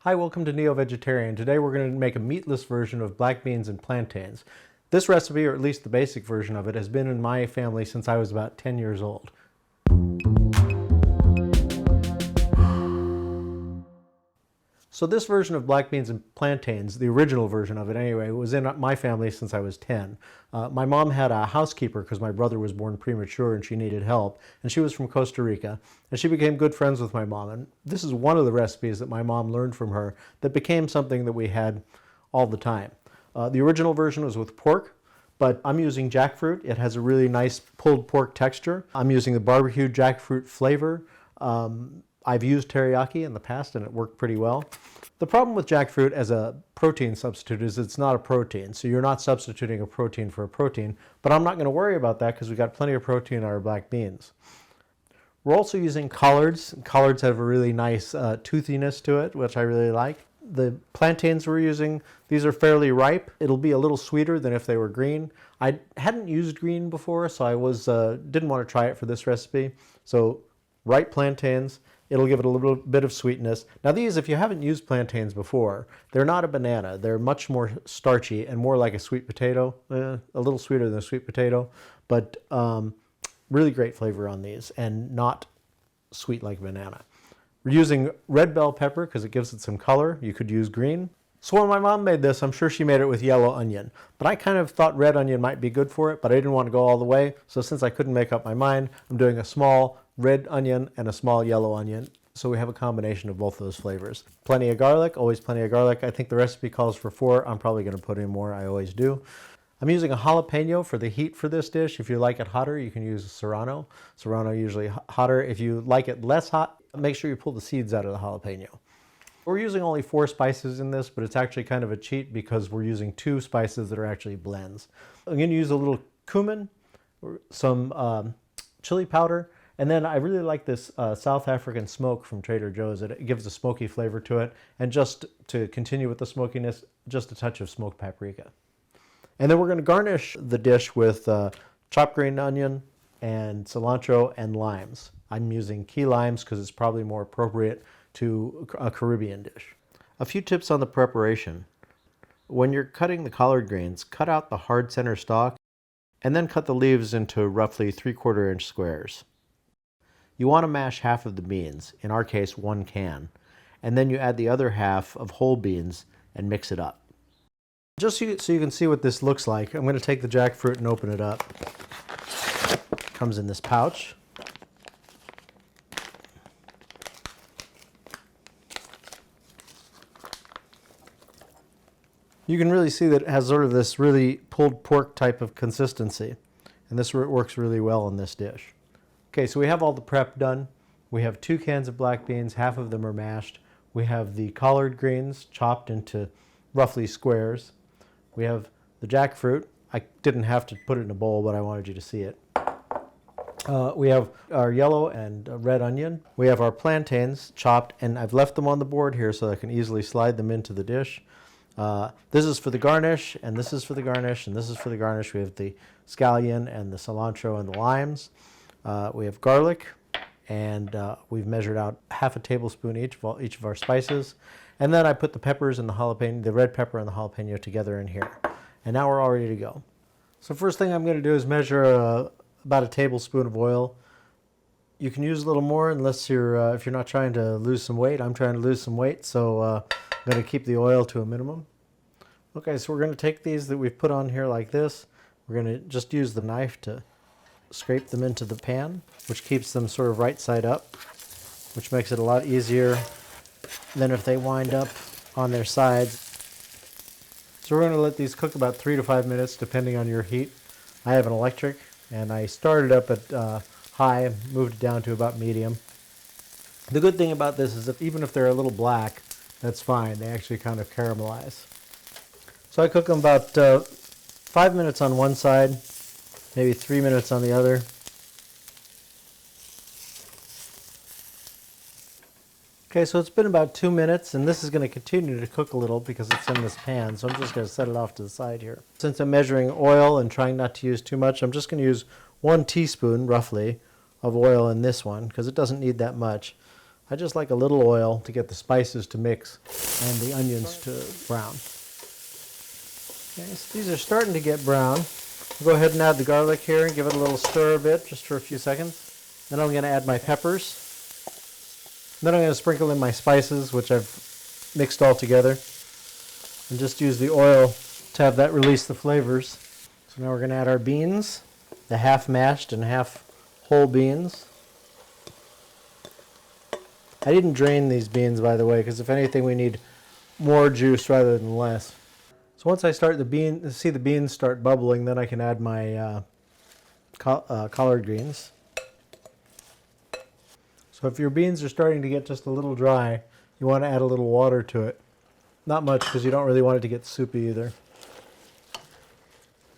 Hi, welcome to Neo Vegetarian. Today we're going to make a meatless version of black beans and plantains. This recipe, or at least the basic version of it, has been in my family since I was about 10 years old. So this version of black beans and plantains, the original version of it anyway, was in my family since I was 10. My mom had a housekeeper because my brother was born premature and she needed help, and she was from Costa Rica, and she became good friends with my mom. And this is one of the recipes that my mom learned from her that became something that we had all the time. The original version was with pork, but I'm using jackfruit. It has a really nice pulled pork texture. I'm using the barbecued jackfruit flavor. I've used teriyaki in the past and it worked pretty well. The problem with jackfruit as a protein substitute is it's not a protein, so you're not substituting a protein for a protein, but I'm not going to worry about that because we've got plenty of protein in our black beans. We're also using collards. Collards have a really nice toothiness to it, which I really like. The plantains we're using, these are fairly ripe. It'll be a little sweeter than if they were green. I hadn't used green before, so I didn't want to try it for this recipe. So ripe plantains. It'll give it a little bit of sweetness. Now these, if you haven't used plantains before, they're not a banana. They're much more starchy and more like a sweet potato, a little sweeter than a sweet potato, but really great flavor on these and not sweet like banana. We're using red bell pepper because it gives it some color. You could use green. So when my mom made this, I'm sure she made it with yellow onion, but I kind of thought red onion might be good for it, but I didn't want to go all the way. So since I couldn't make up my mind, I'm doing a small red onion and a small yellow onion. So we have a combination of both those flavors. Plenty of garlic, always plenty of garlic. I think the recipe calls for 4. I'm probably going to put in more, I always do. I'm using a jalapeno for the heat for this dish. If you like it hotter, you can use a serrano. Serrano usually hotter. If you like it less hot, make sure you pull the seeds out of the jalapeno. We're using only 4 spices in this, but it's actually kind of a cheat because we're using 2 spices that are actually blends. I'm going to use a little cumin, some chili powder, and then I really like this South African smoke from Trader Joe's. It gives a smoky flavor to it, and just to continue with the smokiness, just a touch of smoked paprika. And then we're going to garnish the dish with chopped green onion and cilantro and limes. I'm using key limes because it's probably more appropriate to a Caribbean dish. A few tips on the preparation. When you're cutting the collard greens, cut out the hard center stalk and then cut the leaves into roughly 3/4 inch squares. You want to mash half of the beans, in our case 1 can, and then you add the other half of whole beans and mix it up. Just so you can see what this looks like, I'm going to take the jackfruit and open it up. It comes in this pouch. You can really see that it has sort of this really pulled pork type of consistency, and this works really well in this dish. Okay, so we have all the prep done. We have 2 cans of black beans, half of them are mashed. We have the collard greens chopped into roughly squares. We have the jackfruit. I didn't have to put it in a bowl, but I wanted you to see it. We have our yellow and red onion. We have our plantains chopped, and I've left them on the board here so I can easily slide them into the dish. This is for the garnish, and this is for the garnish, and this is for the garnish. We have the scallion and the cilantro and the limes. We have garlic, and we've measured out half a tablespoon each of our spices. And then I put the peppers and the jalapeno, the red pepper and the jalapeno together in here. And now we're all ready to go. So first thing I'm going to do is measure about a tablespoon of oil. You can use a little more unless if you're not trying to lose some weight. I'm trying to lose some weight, so I'm going to keep the oil to a minimum. Okay, so we're going to take these that we've put on here like this. We're going to just use the knife to scrape them into the pan, which keeps them sort of right side up, which makes it a lot easier than if they wind up on their sides. So we're going to let these cook about 3 to 5 minutes depending on your heat. I have an electric, and I started up at high and moved it down to about medium. The good thing about this is that even if they're a little black, that's fine. They actually kind of caramelize. So I cook them about 5 minutes on one side, maybe 3 minutes on the other. Okay, so it's been about 2 minutes, and this is going to continue to cook a little because it's in this pan, so I'm just going to set it off to the side here. Since I'm measuring oil and trying not to use too much, I'm just going to use 1 teaspoon, roughly, of oil in this one because it doesn't need that much. I just like a little oil to get the spices to mix and the onions to brown. Okay, so these are starting to get brown. I'll go ahead and add the garlic here and give it a little stir a bit, just for a few seconds. Then I'm going to add my peppers. Then I'm going to sprinkle in my spices, which I've mixed all together. And just use the oil to have that release the flavors. So now we're going to add our beans, the half mashed and half whole beans. I didn't drain these beans, by the way, because if anything we need more juice rather than less. So once I start see the beans start bubbling, then I can add my collard greens. So if your beans are starting to get just a little dry, you want to add a little water to it. Not much, because you don't really want it to get soupy either.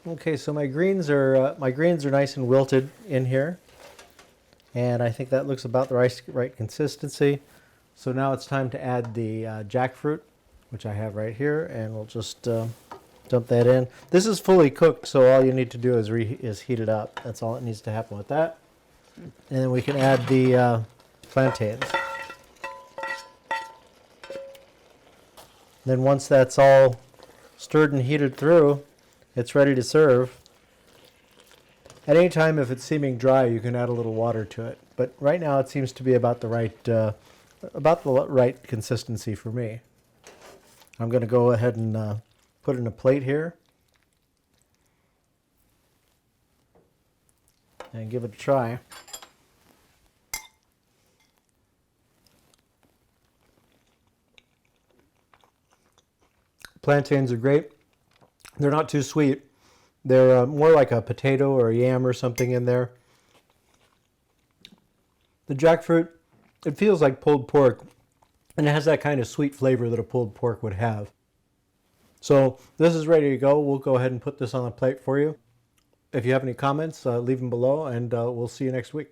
Okay, so my greens are nice and wilted in here, and I think that looks about the right consistency. So now it's time to add the jackfruit, which I have right here, and we'll just dump that in. This is fully cooked, so all you need to do is heat it up. That's all that needs to happen with that. And then we can add the plantains. Then once that's all stirred and heated through, it's ready to serve. At any time, if it's seeming dry, you can add a little water to it. But right now, it seems to be about the right consistency for me. I'm going to go ahead and put it in a plate here and give it a try. Plantains are great. They're not too sweet. They're more like a potato or a yam or something in there. The jackfruit, it feels like pulled pork, and it has that kind of sweet flavor that a pulled pork would have. So this is ready to go. We'll go ahead and put this on the plate for you. If you have any comments, leave them below, and we'll see you next week.